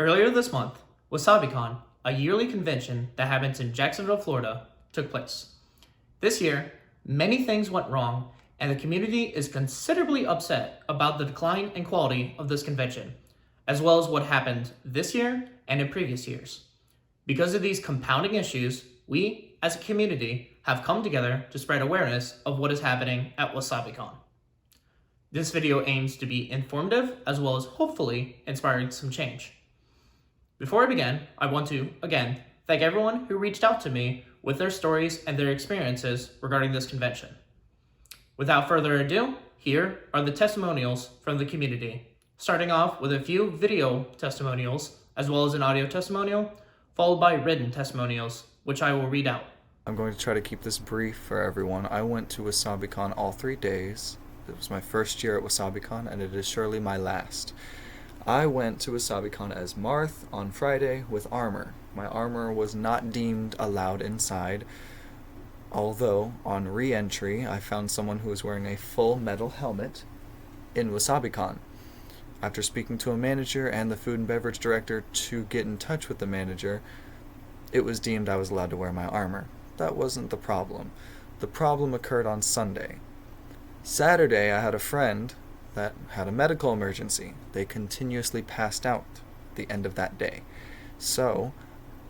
Earlier this month, WasabiCon, a yearly convention that happens in Jacksonville, Florida, took place. This year, many things went wrong, and the community is considerably upset about the decline in quality of this convention, as well as what happened this year and in previous years. Because of these compounding issues, we, as a community, have come together to spread awareness of what is happening at WasabiCon. This video aims to be informative as well as hopefully inspiring some change. Before I begin, I want to, again, thank everyone who reached out to me with their stories and their experiences regarding this convention. Without further ado, here are the testimonials from the community, starting off with a few video testimonials as well as an audio testimonial, followed by written testimonials, which I will read out. I'm going to try to keep this brief for everyone. I went to WasabiCon all 3 days. It was my first year at WasabiCon, and it is surely my last. I went to WasabiCon as Marth on Friday with armor. My armor was not deemed allowed inside, although on re-entry I found someone who was wearing a full metal helmet in WasabiCon. After speaking to a manager and the food and beverage director to get in touch with the manager, it was deemed I was allowed to wear my armor. That wasn't the problem. The problem occurred on Sunday. Saturday, I had a friend that had a medical emergency. They continuously passed out at the end of that day. So,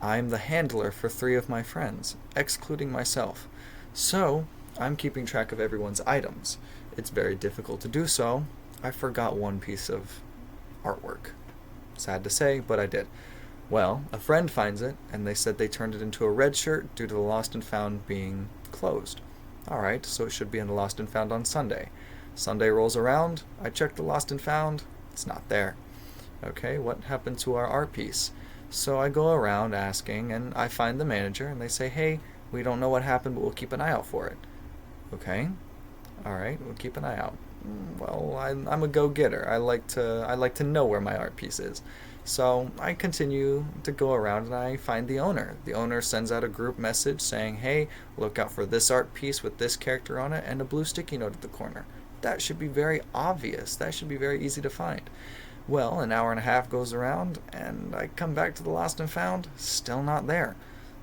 I'm the handler for 3 of my friends, excluding myself. So, I'm keeping track of everyone's items. It's very difficult to do so. I forgot one piece of artwork. Sad to say, but I did. Well, a friend finds it, and they said they turned it into a red shirt due to the Lost and Found being closed. Alright, so it should be in the Lost and Found on Sunday. Sunday rolls around, I check the Lost and Found, it's not there. Okay, what happened to our art piece? So I go around asking, and I find the manager, and they say, hey, we don't know what happened, but we'll keep an eye out for it. Okay, alright, we'll keep an eye out. Well, I'm a go-getter. I like to know where my art piece is. So I continue to go around and I find the owner. The owner sends out a group message saying, hey, look out for this art piece with this character on it and a blue sticky note at the corner. That should be very obvious. That should be very easy to find. Well, an hour and a half goes around and I come back to the Lost and Found, still not there.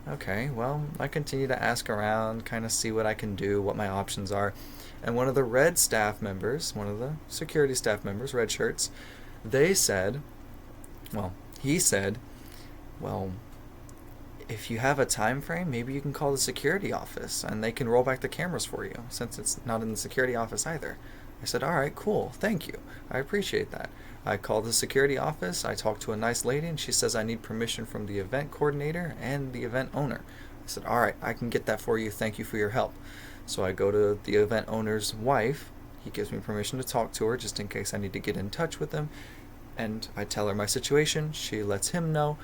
Okay, well, I continue to ask around, kind of see what I can do, what my options are. And one of the red staff members, one of the security staff members, red shirts, he said, well, if you have a time frame, maybe you can call the security office and they can roll back the cameras for you, since it's not in the security office either. I said, alright, cool, thank you. I appreciate that. I called the security office, I talked to a nice lady, and she says I need permission from the event coordinator and the event owner. I said, alright, I can get that for you, thank you for your help. So I go to the event owner's wife, he gives me permission to talk to her just in case I need to get in touch with him. And I tell her my situation, she lets him know.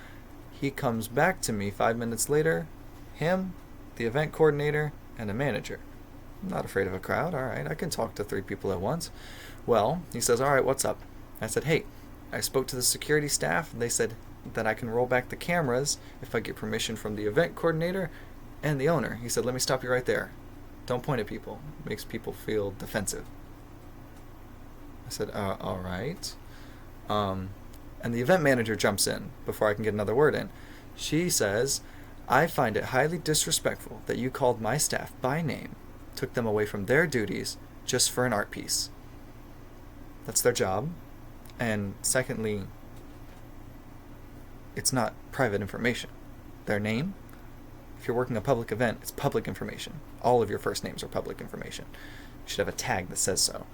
He comes back to me 5 minutes later, him, the event coordinator, and a manager. I'm not afraid of a crowd, alright, I can talk to 3 people at once. Well, he says, alright, what's up? I said, hey, I spoke to the security staff, and they said that I can roll back the cameras if I get permission from the event coordinator and the owner. He said, let me stop you right there. Don't point at people. It makes people feel defensive. I said, alright. And the event manager jumps in before I can get another word in. She says, I find it highly disrespectful that you called my staff by name, took them away from their duties just for an art piece. That's their job. And secondly, it's not private information. Their name, if you're working a public event, it's public information. All of your first names are public information. You should have a tag that says so.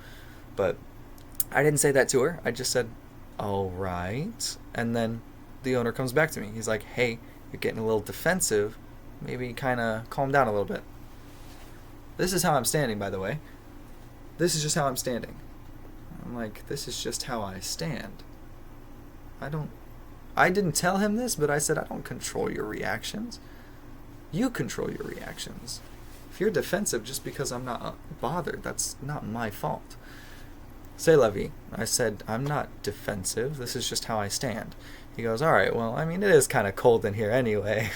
But I didn't say that to her. I just said, all right. And then the owner comes back to me. He's like, hey, you're getting a little defensive. Maybe kind of calm down a little bit. This is how I'm standing, by the way. This is just how I'm standing. I'm like, this is just how I stand. I didn't tell him this, but I said, I don't control your reactions. You control your reactions. If you're defensive just because I'm not bothered, that's not my fault. C'est la vie. I said, I'm not defensive. This is just how I stand. He goes, alright, well, I mean, it is kind of cold in here anyway.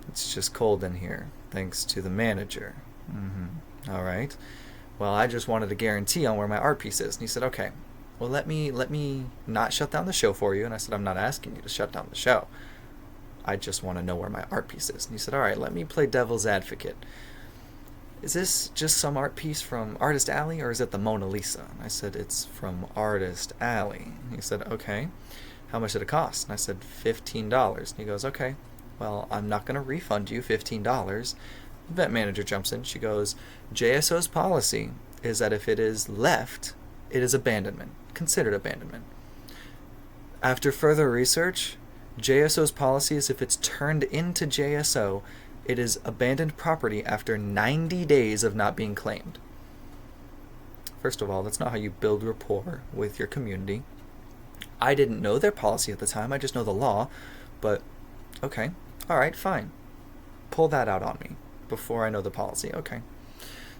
It's just cold in here, thanks to the manager. Alright. Well, I just wanted a guarantee on where my art piece is. And he said, okay, well, let me not shut down the show for you. And I said, I'm not asking you to shut down the show. I just want to know where my art piece is. And he said, all right, let me play devil's advocate. Is this just some art piece from Artist Alley, or is it the Mona Lisa? And I said, it's from Artist Alley. And he said, okay, how much did it cost? And I said, $15. And he goes, okay, well, I'm not going to refund you $15. The event manager jumps in. She goes, JSO's policy is that if it is left, it is abandonment, considered abandonment. After further research, JSO's policy is if it's turned into JSO, it is abandoned property after 90 days of not being claimed. First of all, that's not how you build rapport with your community. I didn't know their policy at the time, I just know the law, but okay, alright, fine. Pull that out on me before I know the policy, okay.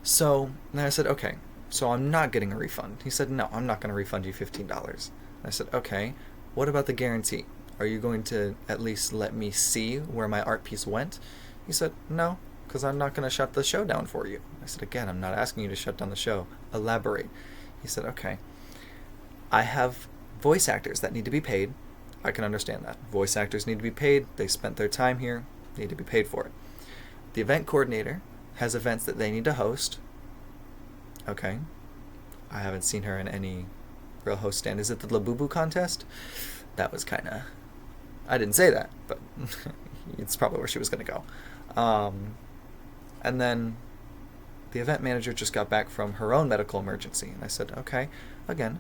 So, then I said, okay, so I'm not getting a refund. He said, no, I'm not going to refund you $15. I said, okay, what about the guarantee? Are you going to at least let me see where my art piece went? He said, no, because I'm not going to shut the show down for you. I said, again, I'm not asking you to shut down the show. Elaborate. He said, okay, I have voice actors that need to be paid. I can understand that. Voice actors need to be paid. They spent their time here. They need to be paid for it. The event coordinator has events that they need to host. Okay. I haven't seen her in any real host stand. Is it the Labubu contest? That was kind of... I didn't say that, but it's probably where she was going to go. And then the event manager just got back from her own medical emergency. And I said, okay, again,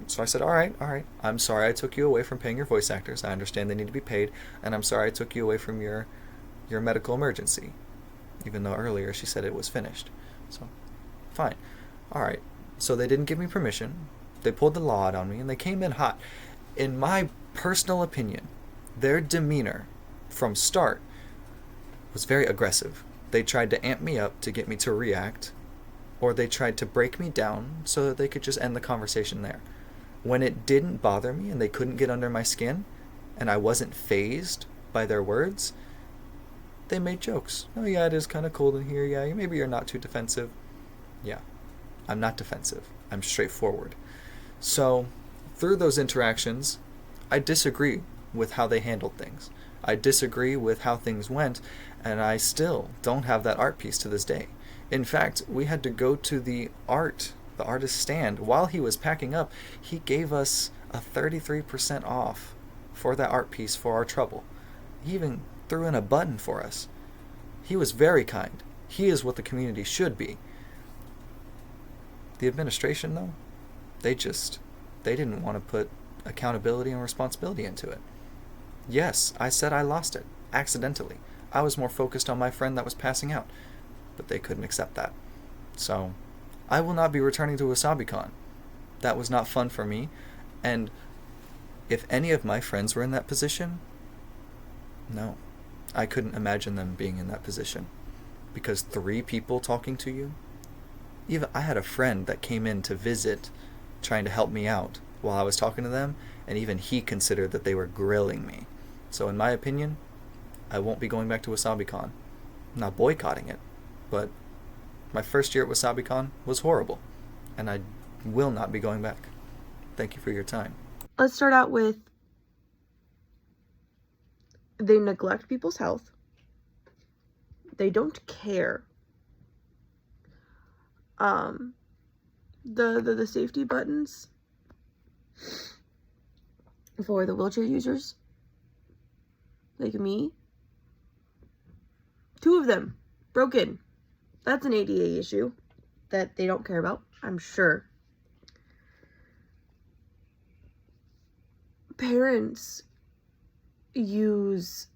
so I said, all right, I'm sorry I took you away from paying your voice actors. I understand they need to be paid. And I'm sorry I took you away from your medical emergency. Even though earlier she said it was finished. So, fine. All right. So they didn't give me permission. They pulled the law out on me, and they came in hot. In my personal opinion, their demeanor from start was very aggressive. They tried to amp me up to get me to react, or they tried to break me down so that they could just end the conversation there. When it didn't bother me and they couldn't get under my skin, and I wasn't fazed by their words, they made jokes. Oh yeah, it is kind of cold in here. Yeah, maybe you're not too defensive. Yeah, I'm not defensive. I'm straightforward. So, through those interactions, I disagree with how they handled things. I disagree with how things went, and I still don't have that art piece to this day. In fact, we had to go to the artist stand. While he was packing up, he gave us a 33% off for that art piece for our trouble. He even threw in a button for us. He was very kind. He is what the community should be. The administration, though, they didn't want to put accountability and responsibility into it. Yes, I said I lost it, accidentally. I was more focused on my friend that was passing out, but they couldn't accept that. So, I will not be returning to WasabiCon. That was not fun for me, and if any of my friends were in that position, no, I couldn't imagine them being in that position. Because 3 people talking to you? Even I had a friend that came in to visit, trying to help me out while I was talking to them, and even he considered that they were grilling me. So in my opinion, I won't be going back to WasabiCon. I'm not boycotting it, but my first year at WasabiCon was horrible, and I will not be going back. Thank you for your time. Let's start out with they neglect people's health. They don't care. The safety buttons for the wheelchair users, like me, 2 of them broken. That's an ADA issue that they don't care about, I'm sure. Parents use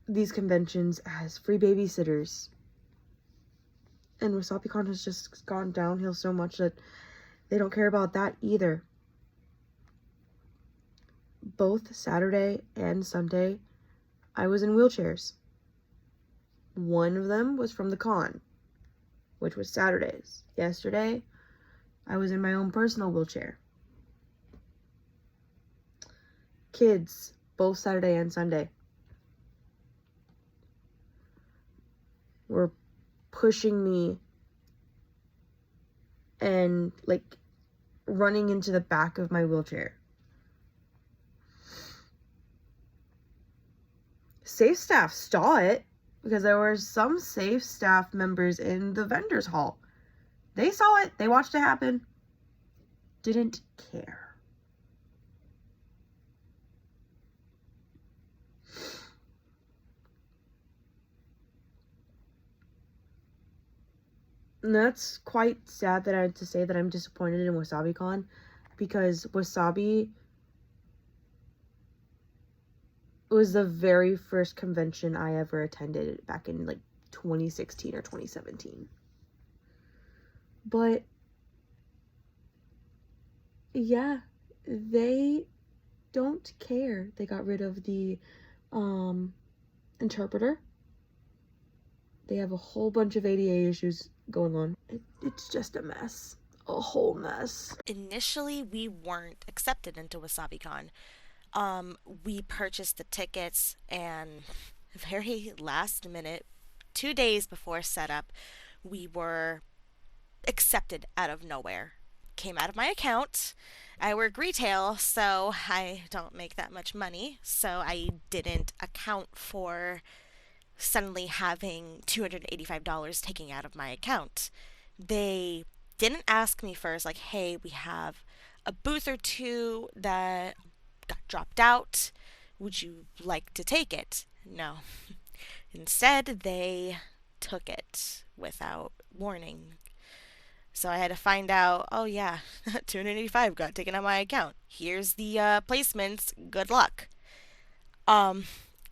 these conventions as free babysitters. And WasabiCon has just gone downhill so much that they don't care about that either. Both Saturday and Sunday, I was in wheelchairs. One of them was from the con, which was Saturdays. Yesterday, I was in my own personal wheelchair. Kids, both Saturday and Sunday, were pushing me and running into the back of my wheelchair. Safe staff saw it because there were some safe staff members in the vendor's hall. They saw it. They watched it happen. Didn't care. And that's quite sad that I had to say that I'm disappointed in WasabiCon, because Wasabi was the very first convention I ever attended back in like 2016 or 2017. But yeah, they don't care. They got rid of the interpreter. They have a whole bunch of ADA issues going on. It's just a mess. A whole mess. Initially, we weren't accepted into WasabiCon. We purchased the tickets, and very last minute, 2 days before setup, we were accepted out of nowhere. Came out of my account. I work retail, so I don't make that much money, so I didn't account for suddenly having $285 taken out of my account. They didn't ask me first, like, hey, we have a booth or two that got dropped out. Would you like to take it? No. Instead, they took it without warning. So I had to find out, oh yeah, $285 got taken out of my account. Here's the placements. Good luck.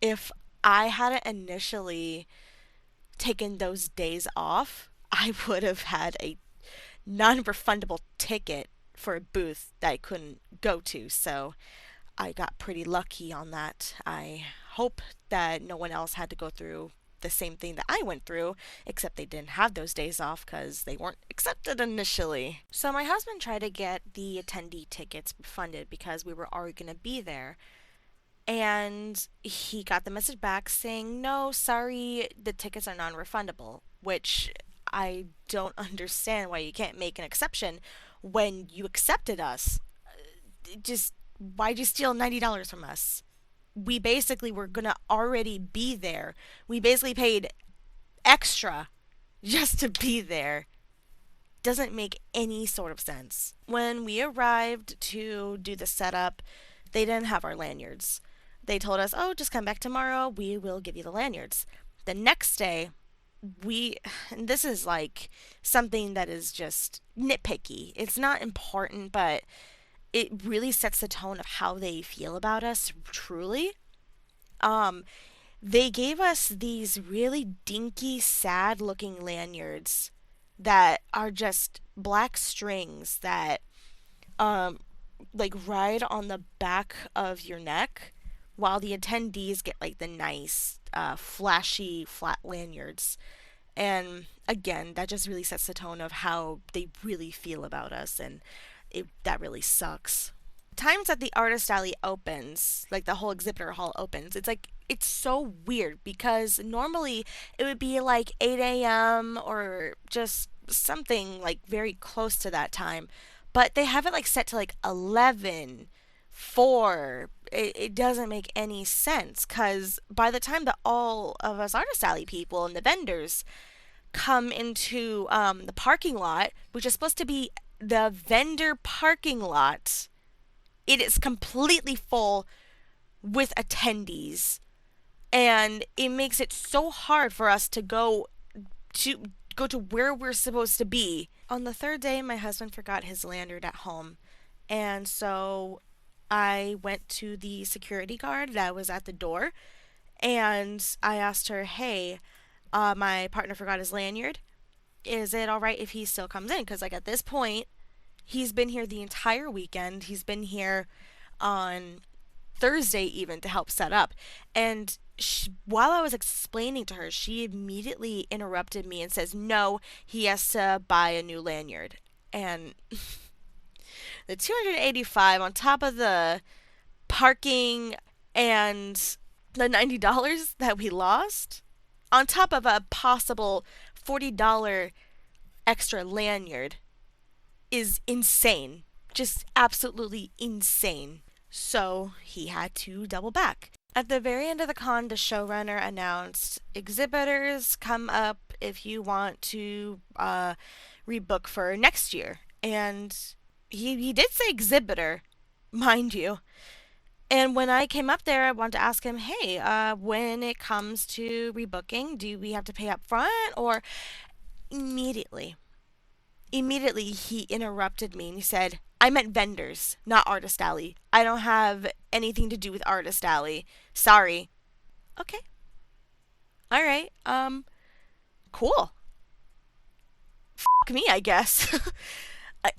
If I hadn't initially taken those days off, I would have had a non-refundable ticket for a booth that I couldn't go to. So I got pretty lucky on that. I hope that no one else had to go through the same thing that I went through, except they didn't have those days off because they weren't accepted initially. So my husband tried to get the attendee tickets refunded because we were already going to be there. And he got the message back saying, no, sorry, the tickets are non-refundable, which I don't understand why you can't make an exception when you accepted us. Just, why'd you steal $90 from us? We basically were going to already be there. We basically paid extra just to be there. Doesn't make any sort of sense. When we arrived to do the setup, they didn't have our lanyards. They told us, oh, just come back tomorrow. We will give you the lanyards. The next day, and this is like something that is just nitpicky. It's not important, but it really sets the tone of how they feel about us, truly. They gave us these really dinky, sad-looking lanyards that are just black strings that, like, ride on the back of your neck, while the attendees get, like, the nice, flashy, flat lanyards. And, again, that just really sets the tone of how they really feel about us, and that really sucks. Times that the artist alley opens, like the whole exhibitor hall opens, it's so weird because normally it would be like 8 a.m. or just something like very close to that time, but they have it like set to like 11, 4. It doesn't make any sense because by the time that all of us artist alley people and the vendors come into the parking lot, which is supposed to be the vendor parking lot, it is completely full with attendees, and it makes it so hard for us to go to where we're supposed to be. On the third day, my husband forgot his lanyard at home, and so I went to the security guard that was at the door, and I asked her, hey, my partner forgot his lanyard. Is it all right if he still comes in? Because, like, at this point, he's been here the entire weekend. He's been here on Thursday even to help set up. And while I was explaining to her, she immediately interrupted me and says, no, he has to buy a new lanyard. And the $285 on top of the parking and the $90 that we lost, on top of a possible $40 extra lanyard, is insane Just absolutely insane. So he had to double back. At the very end of the con, the showrunner announced, exhibitors, come up if you want to rebook for next year. And he did say exhibitor, mind you. And when I came up there, I wanted to ask him, hey, when it comes to rebooking, do we have to pay up front? Or immediately, he interrupted me and he said, I meant vendors, not Artist Alley. I don't have anything to do with Artist Alley. Sorry. Okay. All right. Cool. Fuck me, I guess.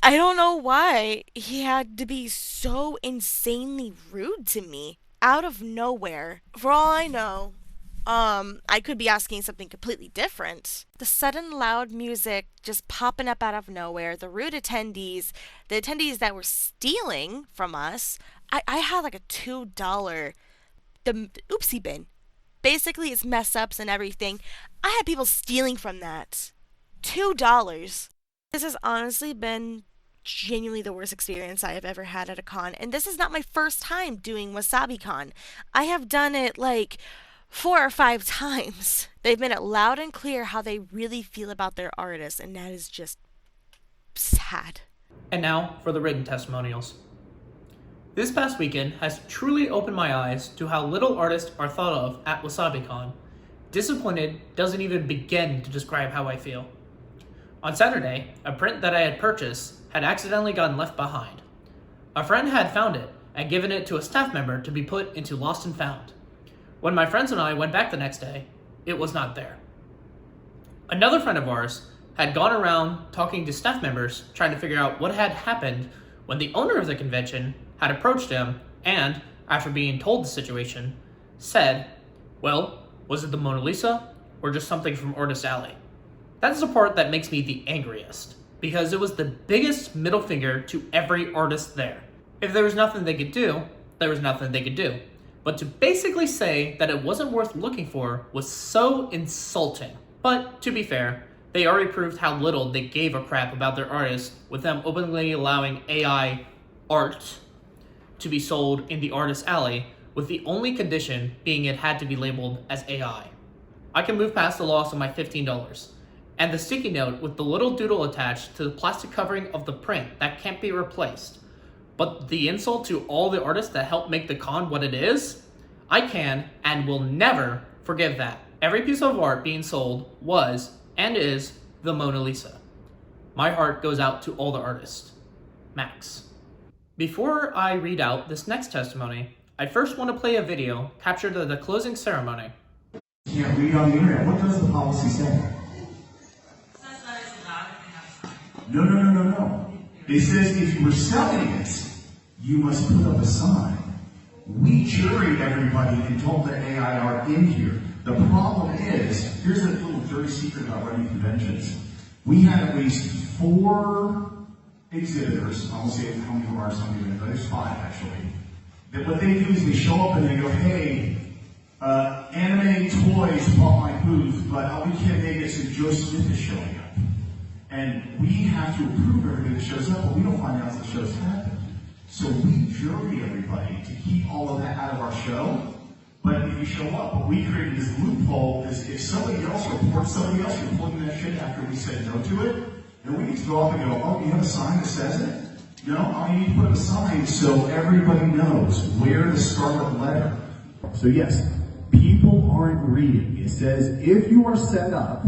I don't know why he had to be so insanely rude to me out of nowhere. For all I know, I could be asking something completely different. The sudden loud music just popping up out of nowhere, the rude attendees, the attendees that were stealing from us. I had like a $2, the oopsie bin. Basically, it's mess ups and everything. I had people stealing from that. $2. This has honestly been genuinely the worst experience I have ever had at a con. And this is not my first time doing WasabiCon. I have done it like 4 or 5 times. They've made it loud and clear how they really feel about their artists, and that is just sad. And now for the written testimonials. This past weekend has truly opened my eyes to how little artists are thought of at WasabiCon. Disappointed doesn't even begin to describe how I feel. On Saturday, a print that I had purchased had accidentally gotten left behind. A friend had found it and given it to a staff member to be put into Lost and Found. When my friends and I went back the next day, it was not there. Another friend of ours had gone around talking to staff members trying to figure out what had happened when the owner of the convention had approached him and, after being told the situation, said, well, was it the Mona Lisa or just something from Artist Alley? That's the part that makes me the angriest, because it was the biggest middle finger to every artist there. If there was nothing they could do, there was nothing they could do. But to basically say that it wasn't worth looking for was so insulting. But to be fair, they already proved how little they gave a crap about their artists with them openly allowing AI art to be sold in the Artist Alley, with the only condition being it had to be labeled as AI. I can move past the loss of my $15. And the sticky note with the little doodle attached to the plastic covering of the print that can't be replaced. But the insult to all the artists that helped make the con what it is, I can and will never forgive that. Every piece of art being sold was and is the Mona Lisa. My heart goes out to all the artists. Max. Before I read out this next testimony, I first want to play a video captured at the closing ceremony. You can't read on the internet. What does the policy say? No. It says if you were selling it, you must put up a sign. We juried everybody and told the AI art in here. The problem is, here's a little dirty secret about running conventions. We had at least 4 exhibitors, I won't say how many are some of them, but there's 5 actually. That what they do is they show up and they go, hey, anime toys bought my booth, but we can't make it so Joe Smith is showing up. And we have to approve everybody that shows up, but we don't find out if the show's happened. So we jury everybody to keep all of that out of our show. But if you show up, what we created this loophole is if somebody else reports somebody else reporting that shit after we said no to it, then we need to go off and go, oh, you have a sign that says it? No, I need to put up a sign so everybody knows where the scarlet letter. So yes, people aren't reading. It says if you are set up,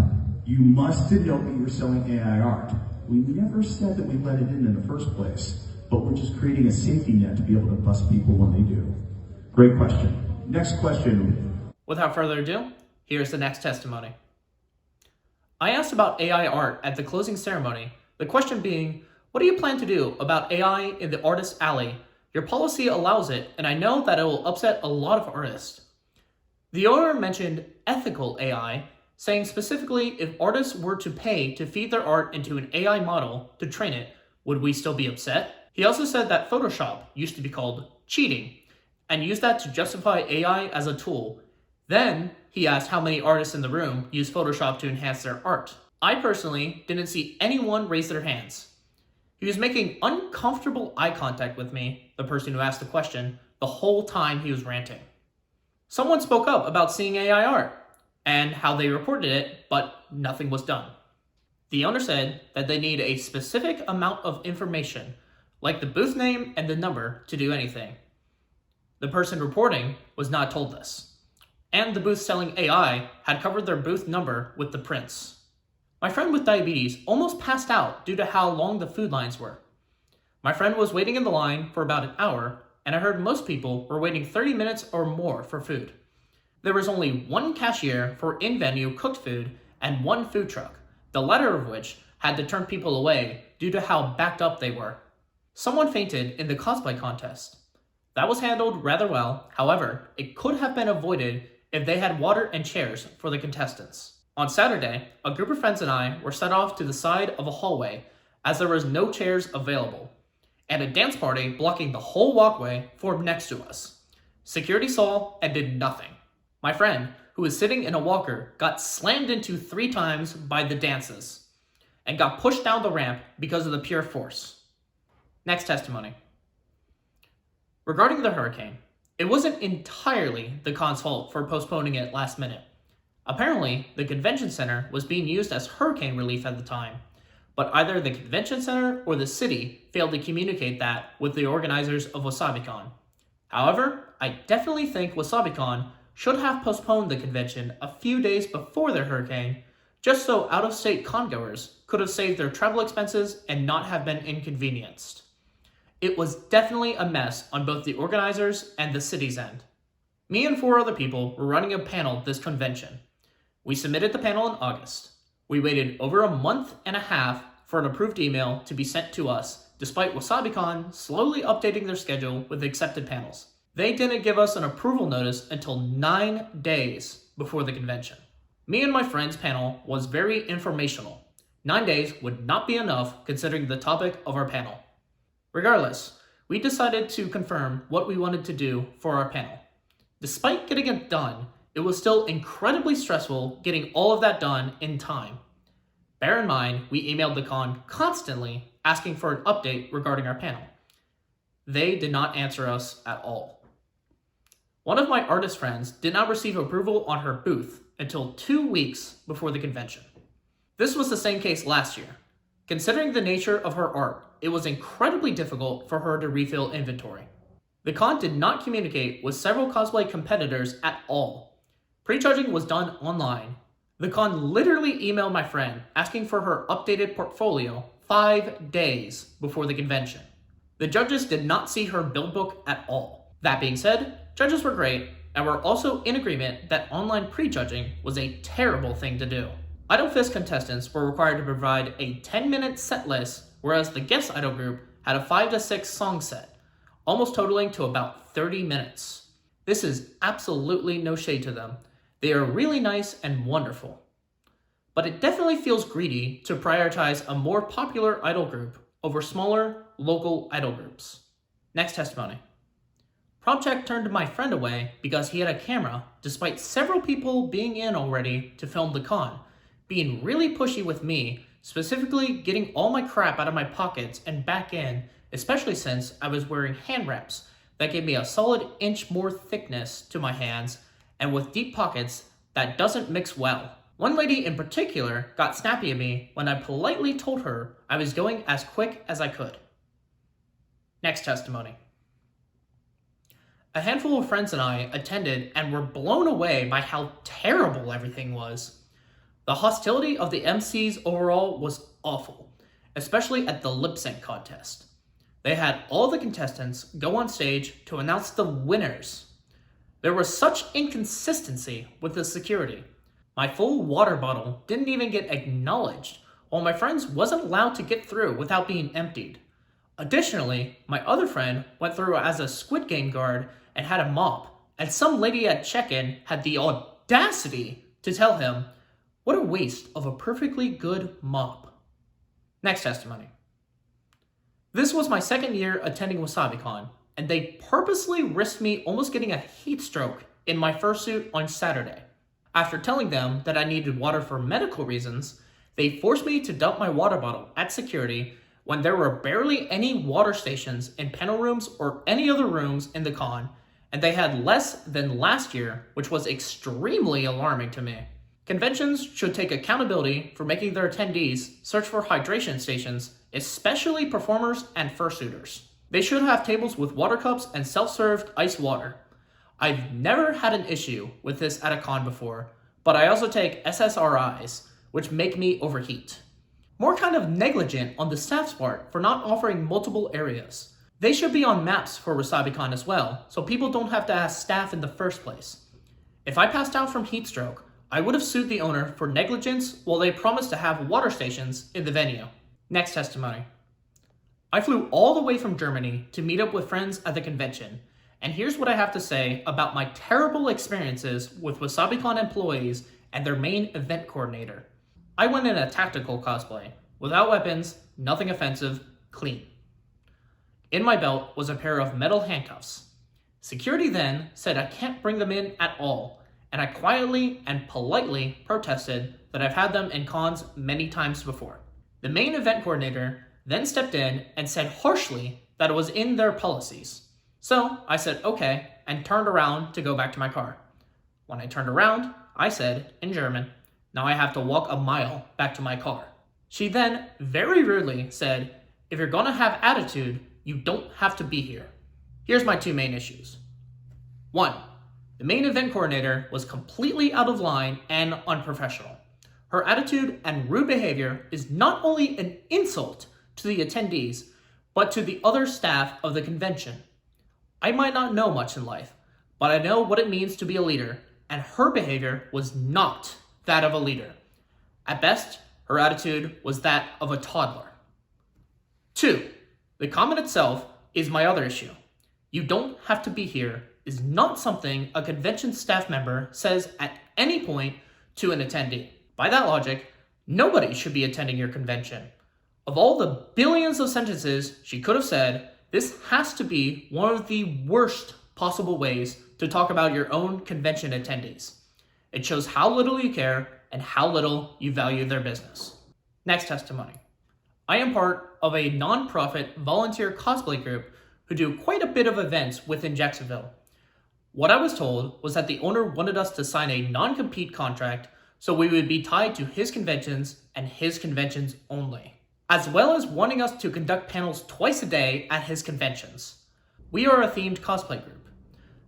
you must denote that you're selling AI art. We never said that we let it in the first place, but we're just creating a safety net to be able to bust people when they do. Great question. Next question. Without further ado, here's the next testimony. I asked about AI art at the closing ceremony, the question being, what do you plan to do about AI in the Artist Alley? Your policy allows it, and I know that it will upset a lot of artists. The owner mentioned ethical AI, saying specifically if artists were to pay to feed their art into an AI model to train it, would we still be upset? He also said that Photoshop used to be called cheating, and used that to justify AI as a tool. Then, he asked how many artists in the room use Photoshop to enhance their art. I personally didn't see anyone raise their hands. He was making uncomfortable eye contact with me, the person who asked the question, the whole time he was ranting. Someone spoke up about seeing AI art and how they reported it, but nothing was done. The owner said that they need a specific amount of information, like the booth name and the number, to do anything. The person reporting was not told this, and the booth selling AI had covered their booth number with the prints. My friend with diabetes almost passed out due to how long the food lines were. My friend was waiting in the line for about an hour, and I heard most people were waiting 30 minutes or more for food. There was only one cashier for in-venue cooked food and one food truck, the latter of which had to turn people away due to how backed up they were. Someone fainted in the cosplay contest. That was handled rather well, however, it could have been avoided if they had water and chairs for the contestants. On Saturday, a group of friends and I were set off to the side of a hallway as there was no chairs available, and a dance party blocking the whole walkway formed next to us. Security saw and did nothing. My friend, who was sitting in a walker, got slammed into 3 times by the dances and got pushed down the ramp because of the pure force. Next testimony. Regarding the hurricane, it wasn't entirely the con's fault for postponing it last minute. Apparently, the convention center was being used as hurricane relief at the time, but either the convention center or the city failed to communicate that with the organizers of WasabiCon. However, I definitely think WasabiCon should have postponed the convention a few days before the hurricane, just so out-of-state congoers could have saved their travel expenses and not have been inconvenienced. It was definitely a mess on both the organizers and the city's end. Me and 4 other people were running a panel this convention. We submitted the panel in August. We waited over a month and a half for an approved email to be sent to us, despite WasabiCon slowly updating their schedule with accepted panels. They didn't give us an approval notice until 9 days before the convention. Me and my friend's panel was very informational. 9 days would not be enough considering the topic of our panel. Regardless, we decided to confirm what we wanted to do for our panel. Despite getting it done, it was still incredibly stressful getting all of that done in time. Bear in mind, we emailed the con constantly asking for an update regarding our panel. They did not answer us at all. One of my artist friends did not receive approval on her booth until 2 weeks before the convention. This was the same case last year. Considering the nature of her art, it was incredibly difficult for her to refill inventory. The con did not communicate with several cosplay competitors at all. Prejudging was done online. The con literally emailed my friend asking for her updated portfolio 5 days before the convention. The judges did not see her build book at all. That being said, judges were great and were also in agreement that online prejudging was a terrible thing to do. Idol Fist contestants were required to provide a 10-minute set list, whereas the guest idol group had a 5 to 6 song set, almost totaling to about 30 minutes. This is absolutely no shade to them. They are really nice and wonderful. But it definitely feels greedy to prioritize a more popular idol group over smaller, local idol groups. Next testimony. Project turned my friend away because he had a camera, despite several people being in already to film the con, being really pushy with me, specifically getting all my crap out of my pockets and back in, especially since I was wearing hand wraps that gave me a solid inch more thickness to my hands and with deep pockets that doesn't mix well. One lady in particular got snappy at me when I politely told her I was going as quick as I could. Next testimony. A handful of friends and I attended and were blown away by how terrible everything was. The hostility of the MCs overall was awful, especially at the lip sync contest. They had all the contestants go on stage to announce the winners. There was such inconsistency with the security. My full water bottle didn't even get acknowledged, while my friend's wasn't allowed to get through without being emptied. Additionally, my other friend went through as a Squid Game guard and had a mop, and some lady at check-in had the audacity to tell him, "What a waste of a perfectly good mop." Next testimony. This was my second year attending WasabiCon, and they purposely risked me almost getting a heat stroke in my fursuit on Saturday. After telling them that I needed water for medical reasons, they forced me to dump my water bottle at security when there were barely any water stations in panel rooms or any other rooms in the con, and they had less than last year, which was extremely alarming to me. Conventions should take accountability for making their attendees search for hydration stations, especially performers and fursuiters. They should have tables with water cups and self-served ice water. I've never had an issue with this at a con before, but I also take SSRIs, which make me overheat. More kind of negligent on the staff's part for not offering multiple areas. They should be on maps for WasabiCon as well, so people don't have to ask staff in the first place. If I passed out from heat stroke, I would have sued the owner for negligence while they promised to have water stations in the venue. Next testimony. I flew all the way from Germany to meet up with friends at the convention, and here's what I have to say about my terrible experiences with WasabiCon employees and their main event coordinator. I went in a tactical cosplay, without weapons, nothing offensive, clean. In my belt was a pair of metal handcuffs. Security then said I can't bring them in at all, and I quietly and politely protested that I've had them in cons many times before. The main event coordinator then stepped in and said harshly that it was in their policies. So I said okay and turned around to go back to my car. When I turned around, I said in German, "Now I have to walk a mile back to my car." She then very rudely said, "If you're gonna have attitude, you don't have to be here." Here's my two main issues. 1. The main event coordinator was completely out of line and unprofessional. Her attitude and rude behavior is not only an insult to the attendees, but to the other staff of the convention. I might not know much in life, but I know what it means to be a leader, and her behavior was not that of a leader. At best, her attitude was that of a toddler. 2. The comment itself is my other issue. "You don't have to be here" is not something a convention staff member says at any point to an attendee. By that logic, nobody should be attending your convention. Of all the billions of sentences she could have said, this has to be one of the worst possible ways to talk about your own convention attendees. It shows how little you care and how little you value their business. Next testimony. I am part of a non-profit volunteer cosplay group who do quite a bit of events within Jacksonville. What I was told was that the owner wanted us to sign a non-compete contract so we would be tied to his conventions and his conventions only, as well as wanting us to conduct panels twice a day at his conventions. We are a themed cosplay group.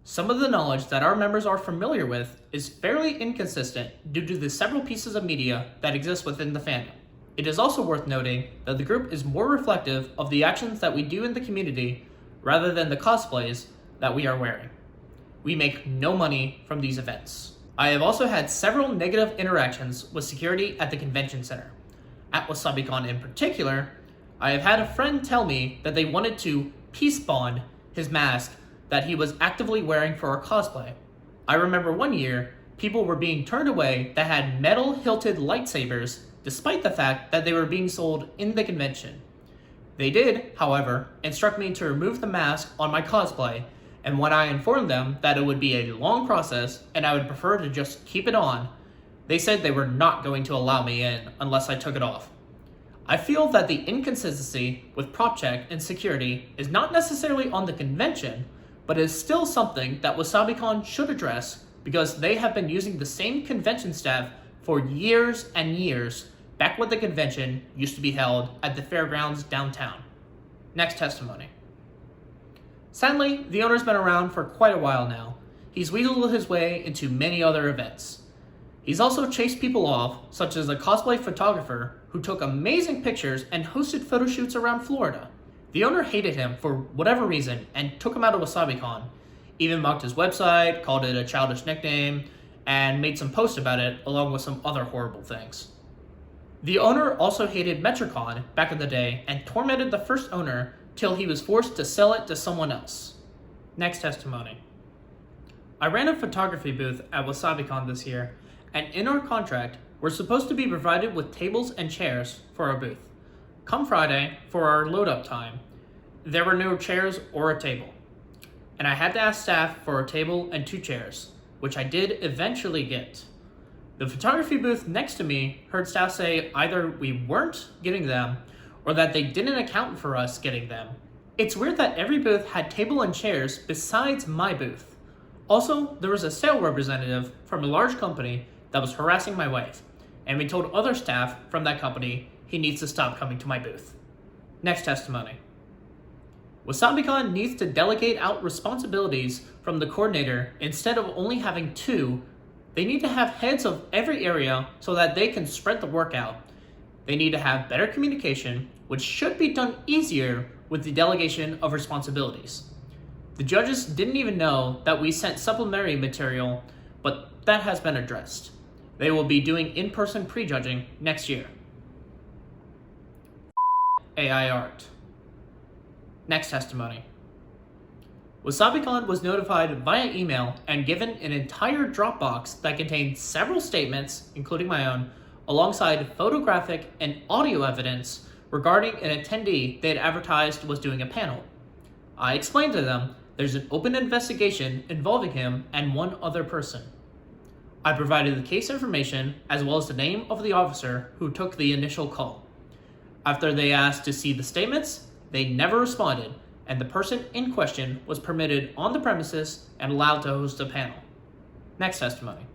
Some of the knowledge that our members are familiar with is fairly inconsistent due to the several pieces of media that exist within the fandom. It is also worth noting that the group is more reflective of the actions that we do in the community rather than the cosplays that we are wearing. We make no money from these events. I have also had several negative interactions with security at the convention center. At WasabiCon in particular, I have had a friend tell me that they wanted to peace bond his mask that he was actively wearing for a cosplay. I remember one year, people were being turned away that had metal-hilted lightsabers despite the fact that they were being sold in the convention. They did, however, instruct me to remove the mask on my cosplay, and when I informed them that it would be a long process and I would prefer to just keep it on, they said they were not going to allow me in unless I took it off. I feel that the inconsistency with prop check and security is not necessarily on the convention, but is still something that WasabiCon should address because they have been using the same convention staff for years and years back when the convention used to be held at the fairgrounds downtown. Next testimony. Sadly, the owner's been around for quite a while now. He's weaseled his way into many other events. He's also chased people off, such as a cosplay photographer who took amazing pictures and hosted photo shoots around Florida. The owner hated him for whatever reason and took him out of WasabiCon, even mocked his website, called it a childish nickname, and made some posts about it along with some other horrible things. The owner also hated MetroCon back in the day and tormented the first owner till he was forced to sell it to someone else. Next testimony. I ran a photography booth at WasabiCon this year, and in our contract, we're supposed to be provided with tables and chairs for our booth. Come Friday, for our load-up time, there were no chairs or a table, and I had to ask staff for a table and 2 chairs, which I did eventually get. The photography booth next to me heard staff say either we weren't getting them or that they didn't account for us getting them. It's weird that every booth had table and chairs besides my booth. Also, there was a sales representative from a large company that was harassing my wife, and we told other staff from that company he needs to stop coming to my booth. Next testimony. WasabiCon needs to delegate out responsibilities from the coordinator instead of only having 2. They need to have heads of every area so that they can spread the work out. They need to have better communication, which should be done easier with the delegation of responsibilities. The judges didn't even know that we sent supplementary material, but that has been addressed. They will be doing in-person prejudging next year. AI art. Next testimony. WasabiCon was notified via email and given an entire Dropbox that contained several statements, including my own, alongside photographic and audio evidence regarding an attendee they had advertised was doing a panel. I explained to them there's an open investigation involving him and one other person. I provided the case information as well as the name of the officer who took the initial call. After they asked to see the statements, they never responded, and the person in question was permitted on the premises and allowed to host a panel. Next testimony.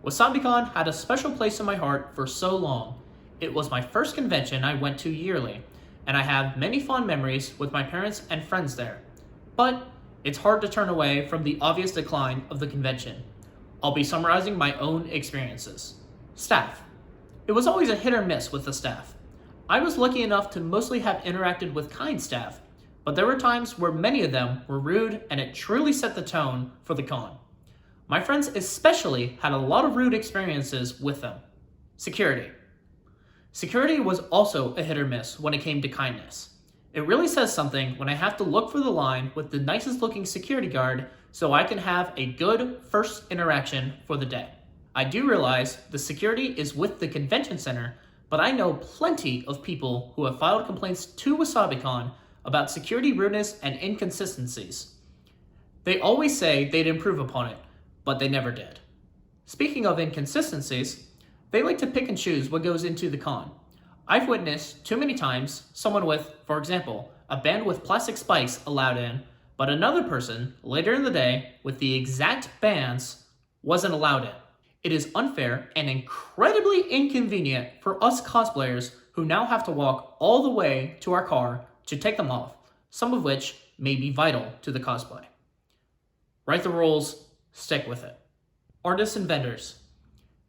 WasabiCon had a special place in my heart for so long. It was my first convention I went to yearly, and I have many fond memories with my parents and friends there. But it's hard to turn away from the obvious decline of the convention. I'll be summarizing my own experiences. Staff. It was always a hit or miss with the staff. I was lucky enough to mostly have interacted with kind staff, but there were times where many of them were rude and it truly set the tone for the con. My friends especially had a lot of rude experiences with them. Security. Security was also a hit or miss when it came to kindness. It really says something when I have to look for the line with the nicest looking security guard so I can have a good first interaction for the day. I do realize the security is with the convention center, but I know plenty of people who have filed complaints to WasabiCon about security rudeness and inconsistencies. They always say they'd improve upon it, but they never did. Speaking of inconsistencies, they like to pick and choose what goes into the con. I've witnessed too many times someone with, for example, a band with plastic spikes allowed in, but another person, later in the day, with the exact bands, wasn't allowed in. It is unfair and incredibly inconvenient for us cosplayers who now have to walk all the way to our car to take them off, some of which may be vital to the cosplay. Write the rules, stick with it. Artists and vendors.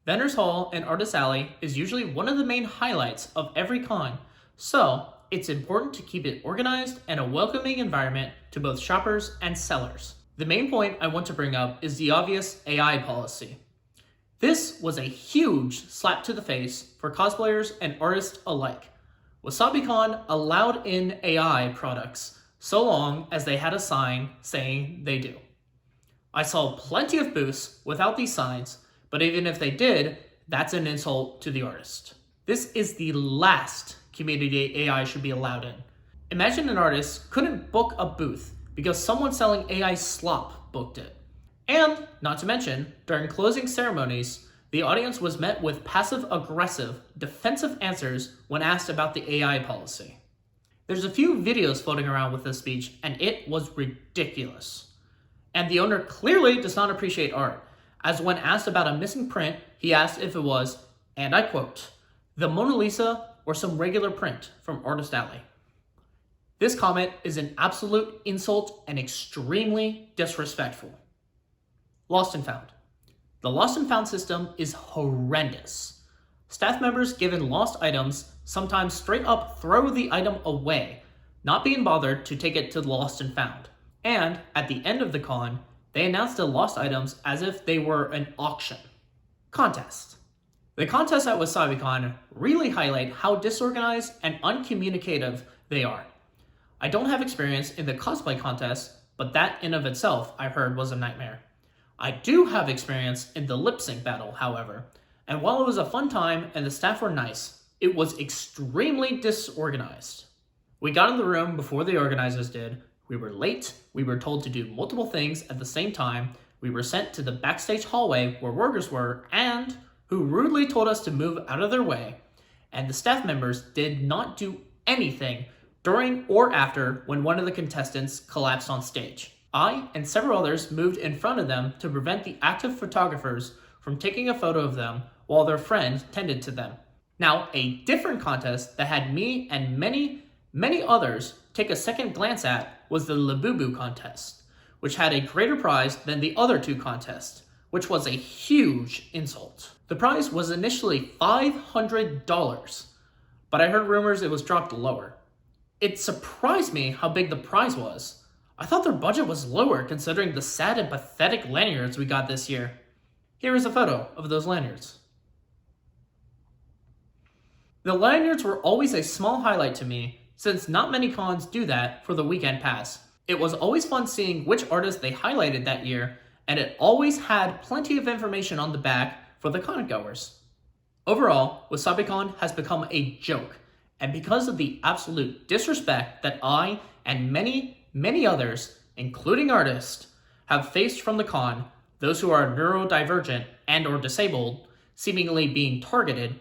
Vendors Hall and Artist Alley is usually one of the main highlights of every con, so it's important to keep it organized and a welcoming environment to both shoppers and sellers. The main point I want to bring up is the obvious AI policy. This was a huge slap to the face for cosplayers and artists alike. WasabiCon allowed in AI products so long as they had a sign saying they do. I saw plenty of booths without these signs, but even if they did, that's an insult to the artist. This is the last community AI should be allowed in. Imagine an artist couldn't book a booth because someone selling AI slop booked it. And, not to mention, during closing ceremonies, the audience was met with passive-aggressive, defensive answers when asked about the AI policy. There's a few videos floating around with this speech, and it was ridiculous. And the owner clearly does not appreciate art, as when asked about a missing print, he asked if it was, and I quote, the Mona Lisa or some regular print from Artist Alley. This comment is an absolute insult and extremely disrespectful. Lost and found. The lost and found system is horrendous. Staff members given lost items sometimes straight up throw the item away, not being bothered to take it to lost and found. And at the end of the con, they announced the lost items as if they were an auction. Contest. The contests at WasabiCon really highlight how disorganized and uncommunicative they are. I don't have experience in the cosplay contest, but that in of itself I've heard was a nightmare. I do have experience in the lip sync battle, however, and while it was a fun time and the staff were nice, it was extremely disorganized. We got in the room before the organizers did, we were late, we were told to do multiple things at the same time, we were sent to the backstage hallway where workers were and who rudely told us to move out of their way, and the staff members did not do anything during or after when one of the contestants collapsed on stage. I and several others moved in front of them to prevent the active photographers from taking a photo of them while their friend tended to them. Now, a different contest that had me and many others take a second glance at was the Labubu contest, which had a greater prize than the other two contests, which was a huge insult. The prize was initially $500, but I heard rumors it was dropped lower. It surprised me how big the prize was. I thought their budget was lower considering the sad and pathetic lanyards we got this year. Here is a photo of those lanyards. The lanyards were always a small highlight to me since not many cons do that for the weekend pass. It was always fun seeing which artists they highlighted that year, and it always had plenty of information on the back for the con goers. Overall, WasabiCon has become a joke, and because of the absolute disrespect that I and many others, including artists, have faced from the con, those who are neurodivergent and or disabled, seemingly being targeted,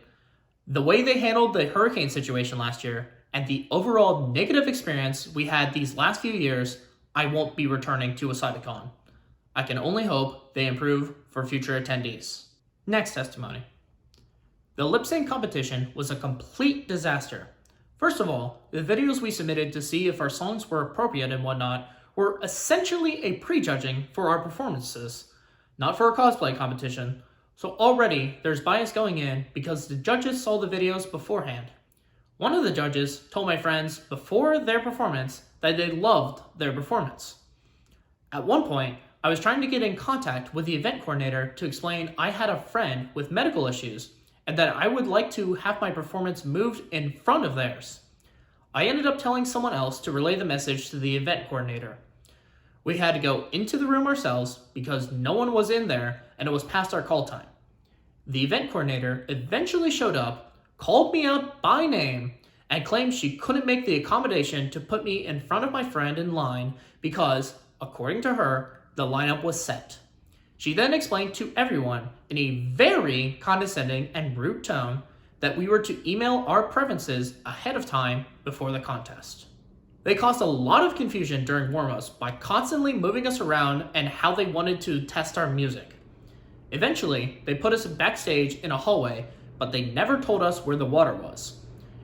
the way they handled the hurricane situation last year, and the overall negative experience we had these last few years, I won't be returning to WasabiCon. I can only hope they improve for future attendees. Next testimony. The lip sync competition was a complete disaster. First of all, the videos we submitted to see if our songs were appropriate and whatnot were essentially a prejudging for our performances, not for a cosplay competition, so already there's bias going in because the judges saw the videos beforehand. One of the judges told my friends before their performance that they loved their performance. At one point, I was trying to get in contact with the event coordinator to explain I had a friend with medical issues and that I would like to have my performance moved in front of theirs. I ended up telling someone else to relay the message to the event coordinator. We had to go into the room ourselves because no one was in there and it was past our call time. The event coordinator eventually showed up, called me out by name, and claimed she couldn't make the accommodation to put me in front of my friend in line because, according to her, the lineup was set. She then explained to everyone in a very condescending and rude tone that we were to email our preferences ahead of time before the contest. They caused a lot of confusion during warm-ups by constantly moving us around and how they wanted to test our music. Eventually, they put us backstage in a hallway, but they never told us where the water was.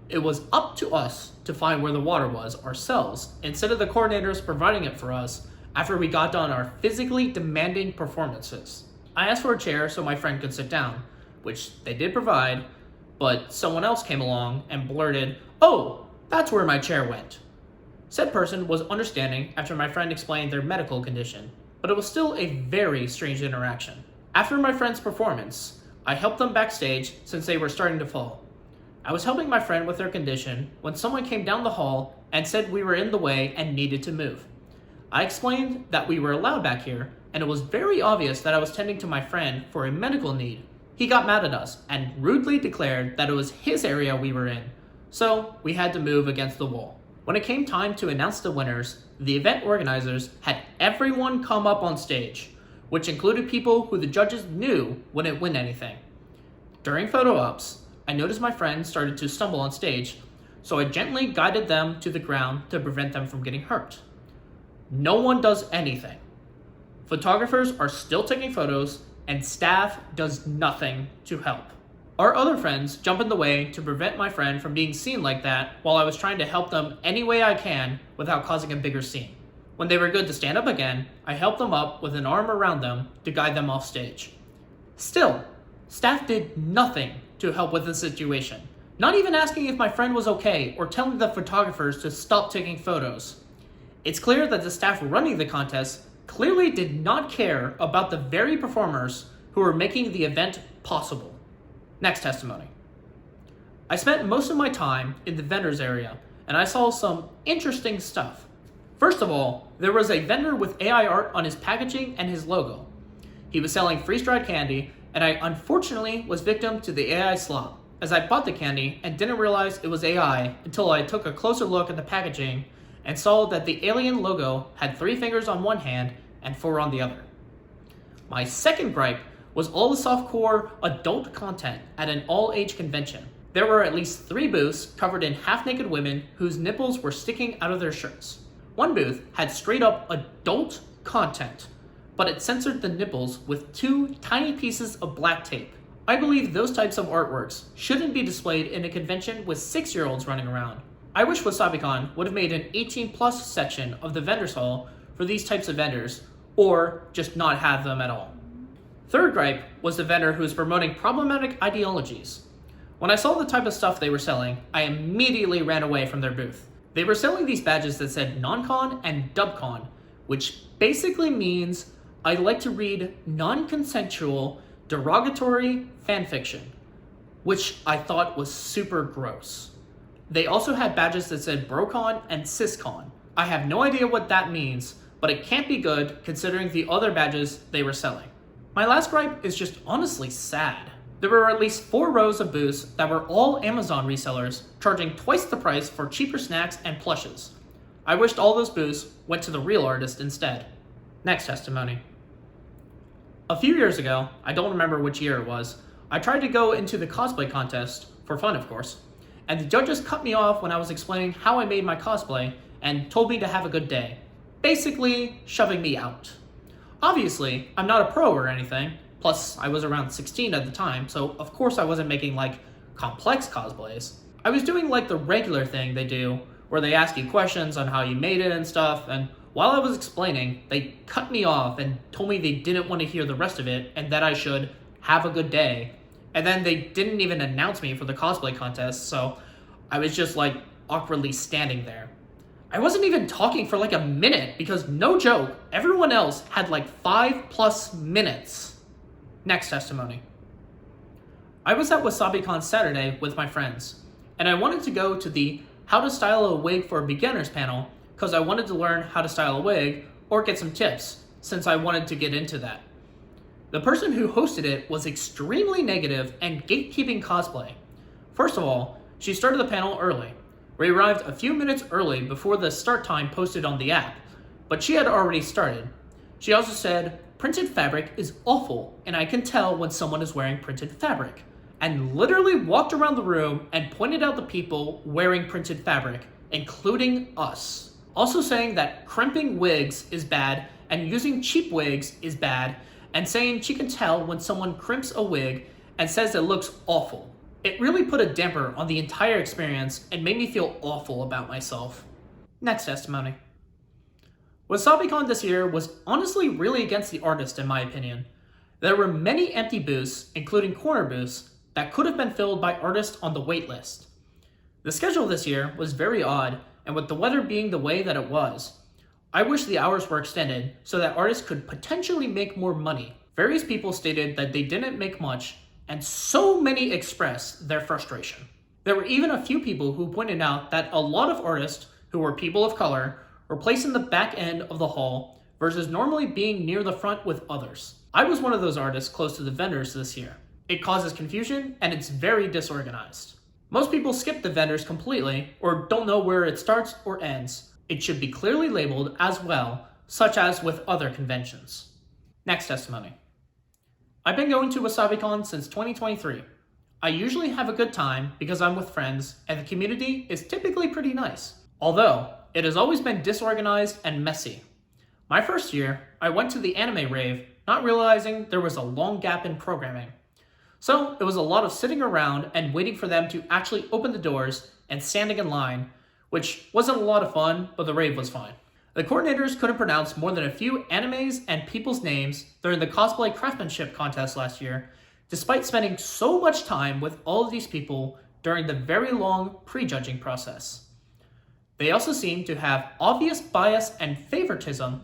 It was up to us to find where the water was ourselves, instead of the coordinators providing it for us after we got done our physically demanding performances. I asked for a chair so my friend could sit down, which they did provide, but someone else came along and blurted, "Oh, that's where my chair went." Said person was understanding after my friend explained their medical condition, but it was still a very strange interaction. After my friend's performance, I helped them backstage since they were starting to fall. I was helping my friend with their condition when someone came down the hall and said we were in the way and needed to move. I explained that we were allowed back here, and it was very obvious that I was tending to my friend for a medical need. He got mad at us and rudely declared that it was his area we were in, so we had to move against the wall. When it came time to announce the winners, the event organizers had everyone come up on stage, which included people who the judges knew wouldn't win anything. During photo ops, I noticed my friend started to stumble on stage, so I gently guided them to the ground to prevent them from getting hurt. No one does anything. Photographers are still taking photos, and staff does nothing to help. Our other friends jump in the way to prevent my friend from being seen like that while I was trying to help them any way I can without causing a bigger scene. When they were good to stand up again, I helped them up with an arm around them to guide them off stage. Still, staff did nothing to help with the situation, not even asking if my friend was okay or telling the photographers to stop taking photos. It's clear that the staff running the contest clearly did not care about the very performers who were making the event possible. Next testimony. I spent most of my time in the vendors area, and I saw some interesting stuff. First of all, there was a vendor with AI art on his packaging and his logo. He was selling freeze-dried candy, and I unfortunately was victim to the AI slop, as I bought the candy and didn't realize it was AI until I took a closer look at the packaging and saw that the alien logo had 3 fingers on one hand and 4 on the other. My second gripe was all the softcore adult content at an all-age convention. There were at least 3 booths covered in half-naked women whose nipples were sticking out of their shirts. One booth had straight-up adult content, but it censored the nipples with 2 tiny pieces of black tape. I believe those types of artworks shouldn't be displayed in a convention with 6-year-olds running around. I wish WasabiCon would have made an 18+ section of the vendors hall for these types of vendors, or just not have them at all. Third gripe was the vendor who was promoting problematic ideologies. When I saw the type of stuff they were selling, I immediately ran away from their booth. They were selling these badges that said non-con and dubcon, which basically means I like to read non-consensual, derogatory fanfiction, which I thought was super gross. They also had badges that said brocon and ciscon. I have no idea what that means, but it can't be good considering the other badges they were selling. My last gripe is just honestly sad. There were at least 4 rows of booths that were all Amazon resellers, charging twice the price for cheaper snacks and plushes. I wished all those booths went to the real artist instead. Next testimony. A few years ago, I don't remember which year it was, I tried to go into the cosplay contest, for fun of course, and the judges cut me off when I was explaining how I made my cosplay and told me to have a good day, basically shoving me out. Obviously, I'm not a pro or anything, plus I was around 16 at the time, so of course I wasn't making complex cosplays. I was doing the regular thing they do, where they ask you questions on how you made it and stuff, and while I was explaining, they cut me off and told me they didn't want to hear the rest of it and that I should have a good day. And then they didn't even announce me for the cosplay contest, so I was just awkwardly standing there. I wasn't even talking for a minute because, no joke, everyone else had 5+ minutes. Next testimony. I was at WasabiCon Saturday with my friends, and I wanted to go to the How to Style a Wig for Beginners panel because I wanted to learn how to style a wig or get some tips, since I wanted to get into that. The person who hosted it was extremely negative and gatekeeping cosplay. First of all, she started the panel early. We arrived a few minutes early before the start time posted on the app, but she had already started. She also said, "Printed fabric is awful, and I can tell when someone is wearing printed fabric," and literally walked around the room and pointed out the people wearing printed fabric, including us. Also saying that crimping wigs is bad and using cheap wigs is bad, and saying she can tell when someone crimps a wig and says it looks awful. It really put a damper on the entire experience and made me feel awful about myself. Next testimony. WasabiCon this year was honestly really against the artist in my opinion. There were many empty booths, including corner booths, that could have been filled by artists on the wait list. The schedule this year was very odd, and with the weather being the way that it was, I wish the hours were extended so that artists could potentially make more money. Various people stated that they didn't make much, and so many expressed their frustration. There were even a few people who pointed out that a lot of artists who were people of color were placed in the back end of the hall versus normally being near the front with others. I was one of those artists close to the vendors this year. It causes confusion and it's very disorganized. Most people skip the vendors completely or don't know where it starts or ends. It should be clearly labeled as well, such as with other conventions. Next testimony. I've been going to WasabiCon since 2023. I usually have a good time because I'm with friends and the community is typically pretty nice. Although, it has always been disorganized and messy. My first year, I went to the anime rave, not realizing there was a long gap in programming. So, it was a lot of sitting around and waiting for them to actually open the doors and standing in line, which wasn't a lot of fun, but the rave was fine. The coordinators couldn't pronounce more than a few animes and people's names during the cosplay craftsmanship contest last year, despite spending so much time with all of these people during the very long prejudging process. They also seemed to have obvious bias and favoritism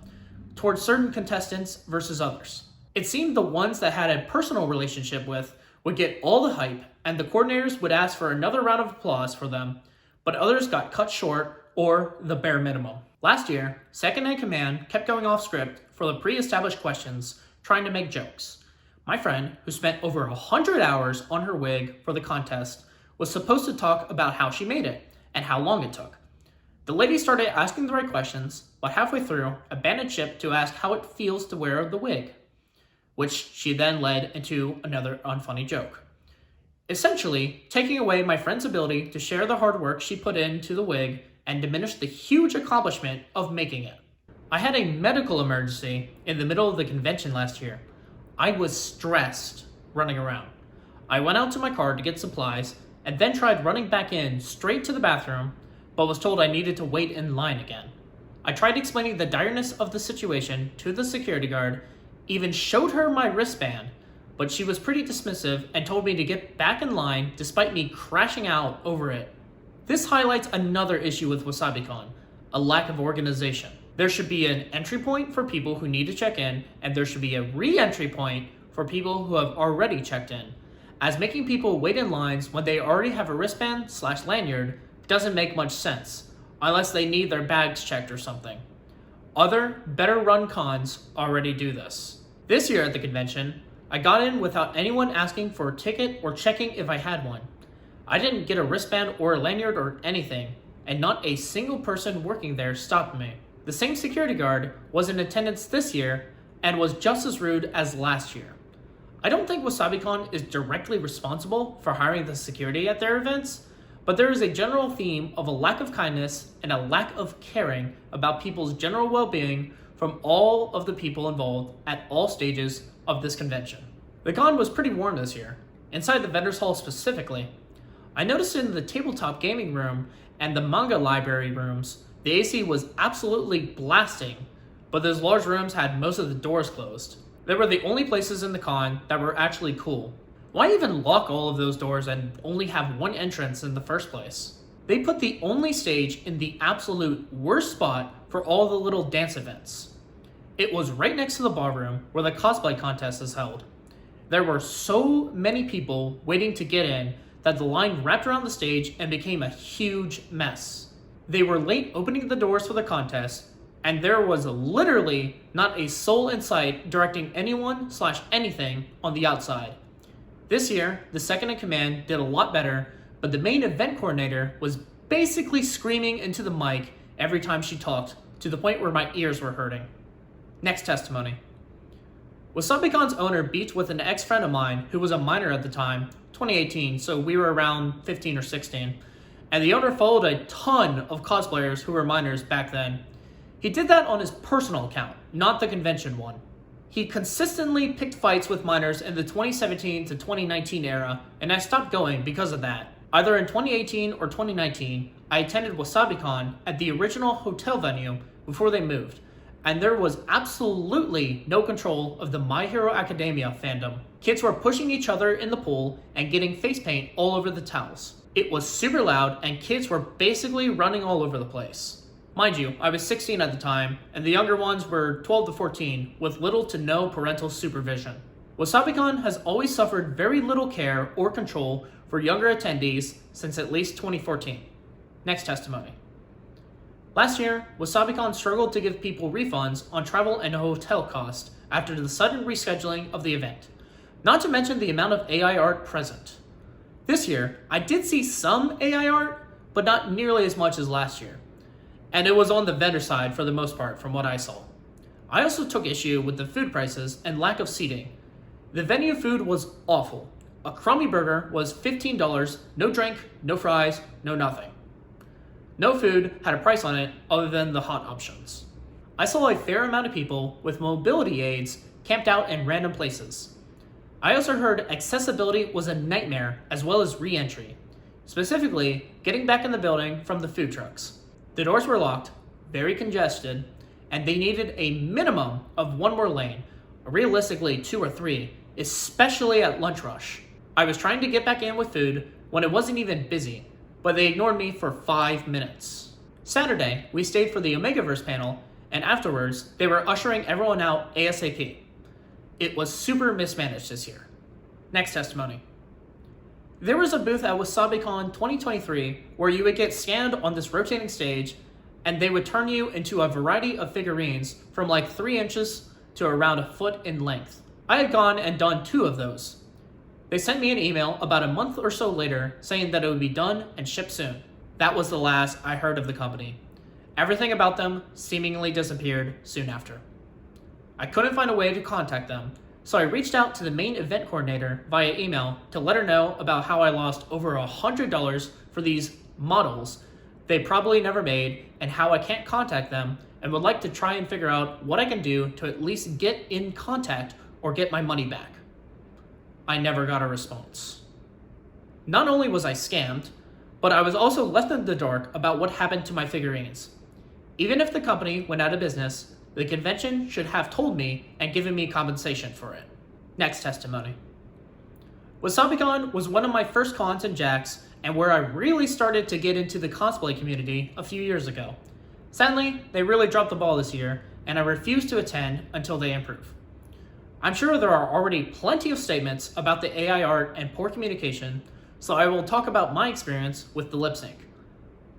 towards certain contestants versus others. It seemed the ones that had a personal relationship with would get all the hype, and the coordinators would ask for another round of applause for them, but others got cut short or the bare minimum. Last year, Second in Command kept going off script for the pre-established questions, trying to make jokes. My friend, who spent over 100 hours on her wig for the contest, was supposed to talk about how she made it and how long it took. The lady started asking the right questions, but halfway through, abandoned ship to ask how it feels to wear the wig, which she then led into another unfunny joke. essentially taking away my friend's ability to share the hard work she put into the wig and diminish the huge accomplishment of making it. I had a medical emergency in the middle of the convention last year. I was stressed running around. I went out to my car to get supplies and then tried running back in straight to the bathroom, but was told I needed to wait in line again. I tried explaining the direness of the situation to the security guard, even showed her my wristband, but she was pretty dismissive and told me to get back in line despite me crashing out over it. This highlights another issue with WasabiCon, a lack of organization. There should be an entry point for people who need to check in, and there should be a re-entry point for people who have already checked in, as making people wait in lines when they already have a wristband/lanyard doesn't make much sense, unless they need their bags checked or something. Other, better run cons already do this. This year at the convention, I got in without anyone asking for a ticket or checking if I had one. I didn't get a wristband or a lanyard or anything, and not a single person working there stopped me. The same security guard was in attendance this year and was just as rude as last year. I don't think WasabiCon is directly responsible for hiring the security at their events, but there is a general theme of a lack of kindness and a lack of caring about people's general well-being from all of the people involved at all stages of this convention. The con was pretty warm this year, inside the vendors hall specifically. I noticed in the tabletop gaming room and the manga library rooms, the AC was absolutely blasting, but those large rooms had most of the doors closed. They were the only places in the con that were actually cool. Why even lock all of those doors and only have one entrance in the first place? They put the only stage in the absolute worst spot for all the little dance events. It was right next to the ballroom where the cosplay contest is held. There were so many people waiting to get in that the line wrapped around the stage and became a huge mess. They were late opening the doors for the contest, and there was literally not a soul in sight directing anyone/anything on the outside. This year, the second in command did a lot better, but the main event coordinator was basically screaming into the mic every time she talked, to the point where my ears were hurting. Next testimony. WasabiCon's owner beefed with an ex-friend of mine who was a minor at the time, 2018, so we were around 15 or 16, and the owner followed a ton of cosplayers who were minors back then. He did that on his personal account, not the convention one. He consistently picked fights with minors in the 2017 to 2019 era, and I stopped going because of that. Either in 2018 or 2019, I attended WasabiCon at the original hotel venue before they moved, and there was absolutely no control of the My Hero Academia fandom. Kids were pushing each other in the pool and getting face paint all over the towels. It was super loud, and kids were basically running all over the place. Mind you, I was 16 at the time, and the younger ones were 12 to 14, with little to no parental supervision. WasabiCon has always suffered very little care or control for younger attendees since at least 2014. Next testimony. Last year, WasabiCon struggled to give people refunds on travel and hotel costs after the sudden rescheduling of the event, not to mention the amount of AI art present. This year, I did see some AI art, but not nearly as much as last year. And it was on the vendor side for the most part from what I saw. I also took issue with the food prices and lack of seating. The venue food was awful. A crummy burger was $15, no drink, no fries, no nothing. No food had a price on it other than the hot options. I saw a fair amount of people with mobility aids camped out in random places. I also heard accessibility was a nightmare as well as re-entry, specifically getting back in the building from the food trucks. The doors were locked, very congested, and they needed a minimum of one more lane, realistically 2 or 3, especially at lunch rush. I was trying to get back in with food when it wasn't even busy, but they ignored me for 5 minutes. Saturday, we stayed for the Omegaverse panel, and afterwards, they were ushering everyone out ASAP. It was super mismanaged this year. Next testimony. There was a booth at WasabiCon 2023 where you would get scanned on this rotating stage, and they would turn you into a variety of figurines from like 3 inches to around a foot in length. I had gone and done 2 of those. They sent me an email about a month or so later saying that it would be done and shipped soon. That was the last I heard of the company. Everything about them seemingly disappeared soon after. I couldn't find a way to contact them, So I reached out to the main event coordinator via email to let her know about how I lost over $100 for these models they probably never made and how I can't contact them, and would like to try and figure out what I can do to at least get in contact or get my money back. I never got a response. Not only was I scammed, but I was also left in the dark about what happened to my figurines. Even if the company went out of business, the convention should have told me and given me compensation for it. Next testimony. WasabiCon was one of my first cons in Jax and where I really started to get into the cosplay community a few years ago. Sadly, they really dropped the ball this year, and I refuse to attend until they improve. I'm sure there are already plenty of statements about the AI art and poor communication, so I will talk about my experience with the lip sync.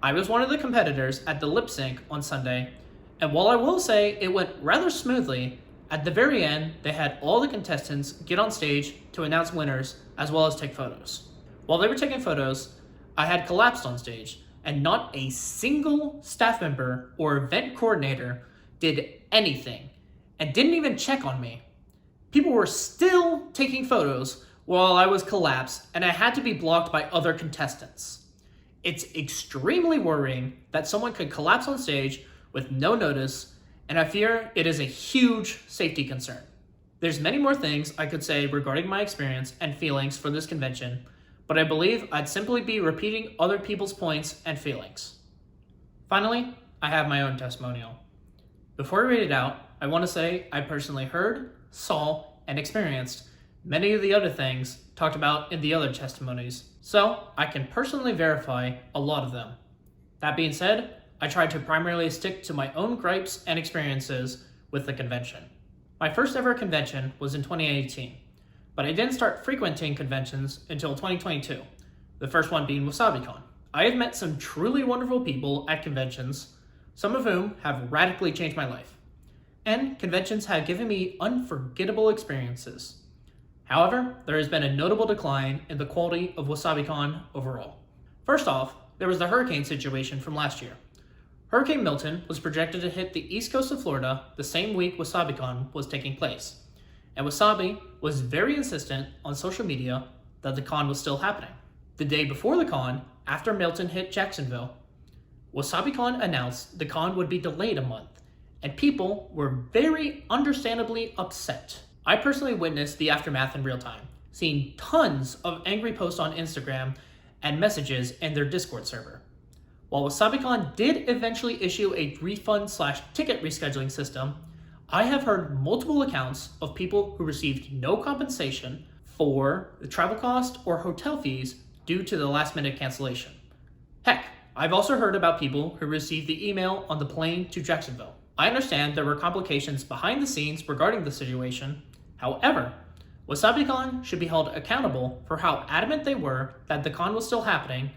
I was one of the competitors at the lip sync on Sunday, and while I will say it went rather smoothly, at the very end they had all the contestants get on stage to announce winners as well as take photos. While they were taking photos, I had collapsed on stage, and not a single staff member or event coordinator did anything and didn't even check on me. People were still taking photos while I was collapsed, and I had to be blocked by other contestants. It's extremely worrying that someone could collapse on stage with no notice, and I fear it is a huge safety concern. There's many more things I could say regarding my experience and feelings for this convention, but I believe I'd simply be repeating other people's points and feelings. Finally, I have my own testimonial. Before I read it out, I want to say I personally heard, saw, and experienced many of the other things talked about in the other testimonies, so I can personally verify a lot of them. That being said, I tried to primarily stick to my own gripes and experiences with the convention. My first ever convention was in 2018, but I didn't start frequenting conventions until 2022, the first one being WasabiCon. I have met some truly wonderful people at conventions, some of whom have radically changed my life, and conventions have given me unforgettable experiences. However, there has been a notable decline in the quality of WasabiCon overall. First off, there was the hurricane situation from last year. Hurricane Milton was projected to hit the east coast of Florida the same week WasabiCon was taking place, and Wasabi was very insistent on social media that the con was still happening. The day before the con, after Milton hit Jacksonville, WasabiCon announced the con would be delayed a month, and people were very understandably upset. I personally witnessed the aftermath in real time, seeing tons of angry posts on Instagram and messages in their Discord server. While WasabiCon did eventually issue a refund/ticket rescheduling system, I have heard multiple accounts of people who received no compensation for the travel cost or hotel fees due to the last-minute cancellation. Heck, I've also heard about people who received the email on the plane to Jacksonville. I understand there were complications behind the scenes regarding the situation. However, WasabiCon should be held accountable for how adamant they were that the con was still happening,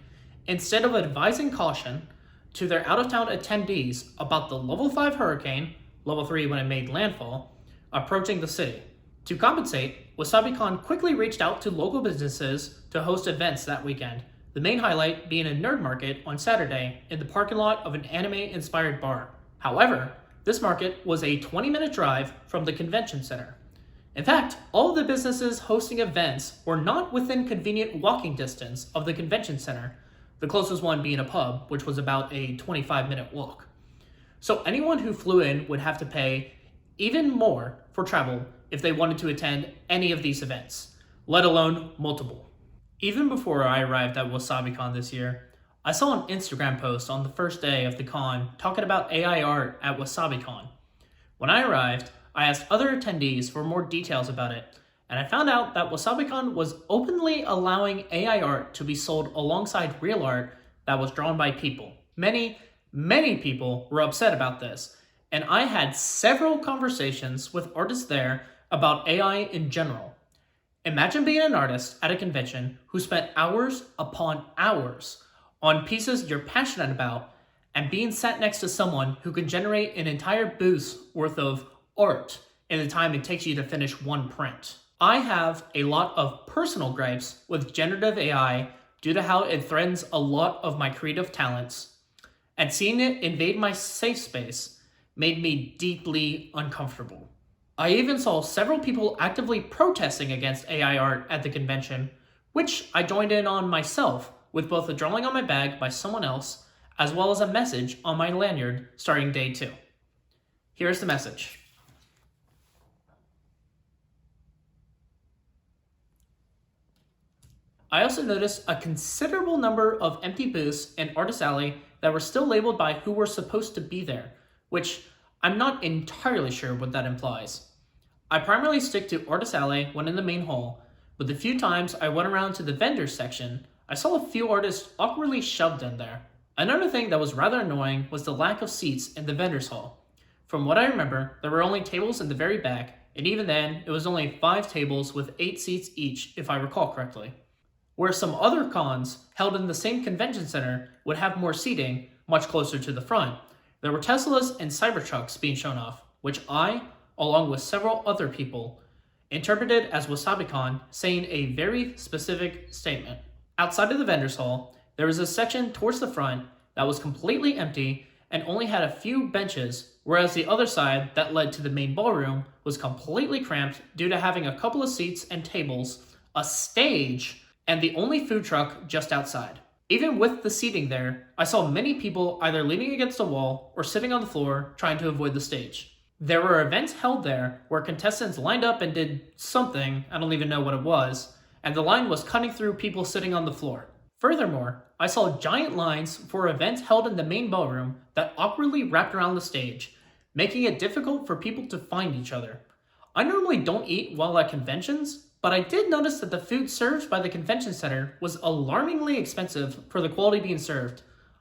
instead of advising caution to their out-of-town attendees about the level 5 hurricane, level 3 when it made landfall, approaching the city. To compensate, WasabiCon quickly reached out to local businesses to host events that weekend, the main highlight being a nerd market on Saturday in the parking lot of an anime-inspired bar. However, this market was a 20-minute drive from the convention center. In fact, all of the businesses hosting events were not within convenient walking distance of the convention center, the closest one being a pub, which was about a 25-minute walk. So anyone who flew in would have to pay even more for travel if they wanted to attend any of these events, let alone multiple. Even before I arrived at WasabiCon this year, I saw an Instagram post on the first day of the con talking about AI art at WasabiCon. When I arrived, I asked other attendees for more details about it, and I found out that WasabiCon was openly allowing AI art to be sold alongside real art that was drawn by people. Many people were upset about this, and I had several conversations with artists there about AI in general. Imagine being an artist at a convention who spent hours upon hours on pieces you're passionate about and being sat next to someone who can generate an entire booth's worth of art in the time it takes you to finish one print. I have a lot of personal gripes with generative AI due to how it threatens a lot of my creative talents, and seeing it invade my safe space made me deeply uncomfortable. I even saw several people actively protesting against AI art at the convention, which I joined in on myself with both a drawing on my bag by someone else as well as a message on my lanyard starting day 2. Here's the message. I also noticed a considerable number of empty booths in Artist Alley that were still labeled by who were supposed to be there, which I'm not entirely sure what that implies. I primarily stick to Artist Alley when in the main hall, but the few times I went around to the vendors section, I saw a few artists awkwardly shoved in there. Another thing that was rather annoying was the lack of seats in the vendors hall. From what I remember, there were only tables in the very back, and even then, it was only 5 tables with 8 seats each if I recall correctly. Where some other cons held in the same convention center would have more seating, much closer to the front, there were Teslas and Cybertrucks being shown off, which I, along with several other people, interpreted as WasabiCon saying a very specific statement. Outside of the vendors hall, there was a section towards the front that was completely empty and only had a few benches, whereas the other side that led to the main ballroom was completely cramped due to having a couple of seats and tables, a stage, and the only food truck just outside. Even with the seating there, I saw many people either leaning against a wall or sitting on the floor trying to avoid the stage. There were events held there where contestants lined up and did something, I don't even know what it was, and the line was cutting through people sitting on the floor. Furthermore, I saw giant lines for events held in the main ballroom that awkwardly wrapped around the stage, making it difficult for people to find each other. I normally don't eat while at conventions, but I did notice that the food served by the convention center was alarmingly expensive for the quality being served.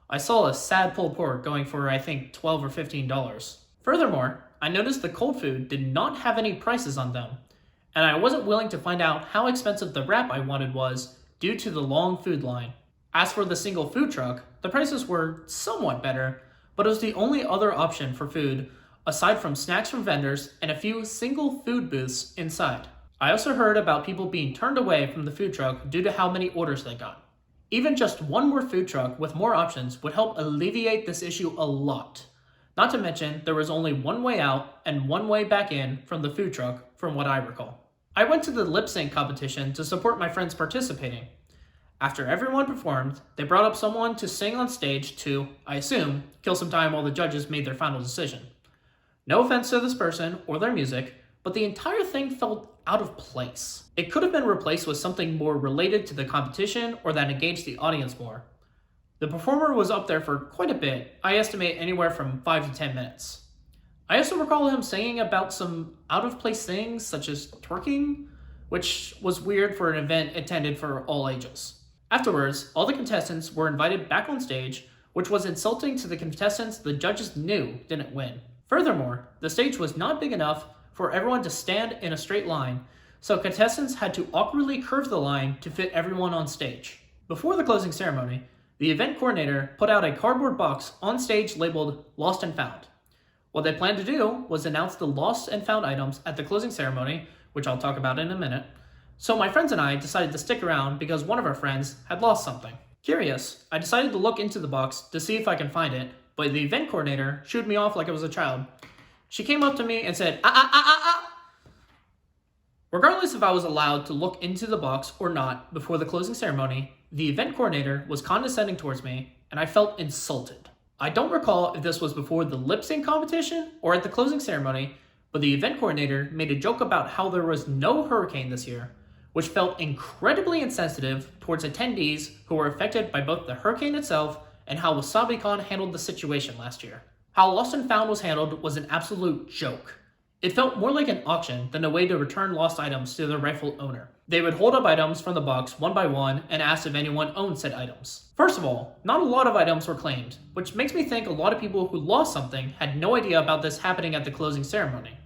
I saw a sad pulled pork going for I think $12 or $15. Furthermore, I noticed the cold food did not have any prices on them, and I wasn't willing to find out how expensive the wrap I wanted was due to the long food line. As for the single food truck, the prices were somewhat better, but it was the only other option for food aside from snacks from vendors and a few single food booths inside. I also heard about people being turned away from the food truck due to how many orders they got. Even just one more food truck with more options would help alleviate this issue a lot. Not to mention, there was only one way out and one way back in from the food truck, from what I recall. I went to the lip sync competition to support my friends participating. After everyone performed, they brought up someone to sing on stage to, I assume, kill some time while the judges made their final decision. No offense to this person or their music, but the entire thing felt out of place. It could have been replaced with something more related to the competition or that engaged the audience more. The performer was up there for quite a bit, I estimate anywhere from 5 to 10 minutes. I also recall him singing about some out-of-place things such as twerking, which was weird for an event intended for all ages. Afterwards, all the contestants were invited back on stage, which was insulting to the contestants the judges knew didn't win. Furthermore, the stage was not big enough for everyone to stand in a straight line, so contestants had to awkwardly curve the line to fit everyone on stage. Before the closing ceremony, the event coordinator put out a cardboard box on stage labeled Lost and Found. What they planned to do was announce the lost and found items at the closing ceremony, which I'll talk about in a minute, so my friends and I decided to stick around because one of our friends had lost something. Curious, I decided to look into the box to see if I can find it, but the event coordinator shooed me off like I was a child. She came up to me and said, ah. Regardless if I was allowed to look into the box or not before the closing ceremony, the event coordinator was condescending towards me, and I felt insulted. I don't recall if this was before the lip sync competition or at the closing ceremony, but the event coordinator made a joke about how there was no hurricane this year, which felt incredibly insensitive towards attendees who were affected by both the hurricane itself and how WasabiCon handled the situation last year. How Lost and Found was handled was an absolute joke. It felt more like an auction than a way to return lost items to their rightful owner. They would hold up items from the box one by one and ask if anyone owned said items. First of all, not a lot of items were claimed, which makes me think a lot of people who lost something had no idea about this happening at the closing ceremony.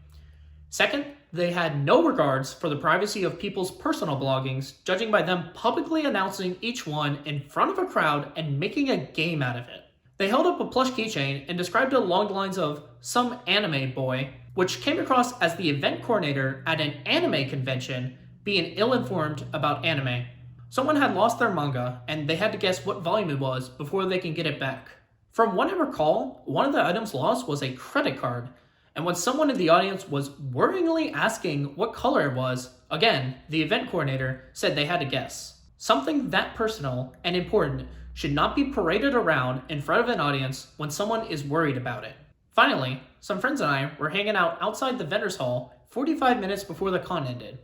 Second, they had no regards for the privacy of people's personal belongings, judging by them publicly announcing each one in front of a crowd and making a game out of it. They held up a plush keychain and described it along the lines of some anime boy, which came across as the event coordinator at an anime convention being ill-informed about anime. Someone had lost their manga, and they had to guess what volume it was before they can get it back. From what I recall, one of the items lost was a credit card, And when someone in the audience was worryingly asking what color it was, again, the event coordinator said they had to guess. Something that personal and important should not be paraded around in front of an audience when someone is worried about it. Finally, some friends and I were hanging out outside the vendors hall 45 minutes before the con ended.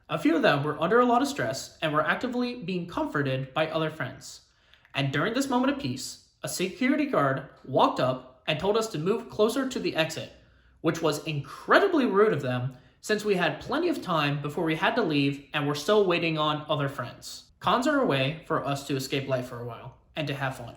A few of them were under a lot of stress and were actively being comforted by other friends. And during this moment of peace, a security guard walked up and told us to move closer to the exit, which was incredibly rude of them since we had plenty of time before we had to leave and were still waiting on other friends. Cons are a way for us to escape life for a while and to have fun.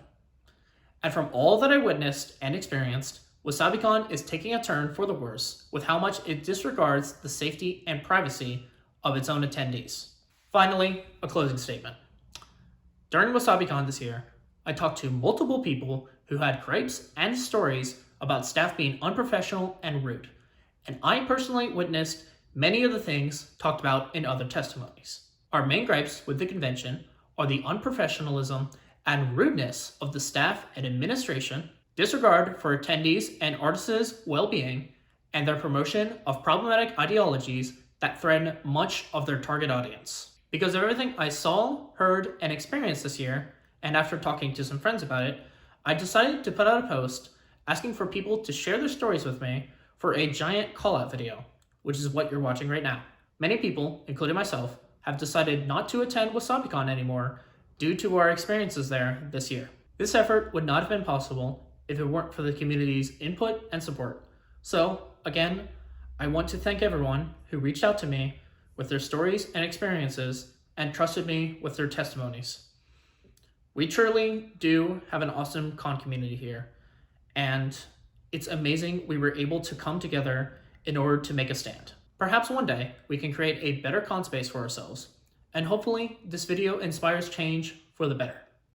And from all that I witnessed and experienced, WasabiCon is taking a turn for the worse with how much it disregards the safety and privacy of its own attendees. Finally, a closing statement. During WasabiCon this year, I talked to multiple people who had gripes and stories about staff being unprofessional and rude, and I personally witnessed many of the things talked about in other testimonies. Our main gripes with the convention are the unprofessionalism and rudeness of the staff and administration, disregard for attendees and artists' well-being, and their promotion of problematic ideologies that threaten much of their target audience. Because of everything I saw, heard, and experienced this year, and after talking to some friends about it, I decided to put out a post asking for people to share their stories with me for a giant call-out video, which is what you're watching right now. Many people, including myself, have decided not to attend WasabiCon anymore due to our experiences there this year. This effort would not have been possible if it weren't for the community's input and support. So, again, I want to thank everyone who reached out to me with their stories and experiences and trusted me with their testimonies. We truly do have an awesome con community here, and it's amazing we were able to come together in order to make a stand. Perhaps one day we can create a better con space for ourselves, and hopefully this video inspires change for the better.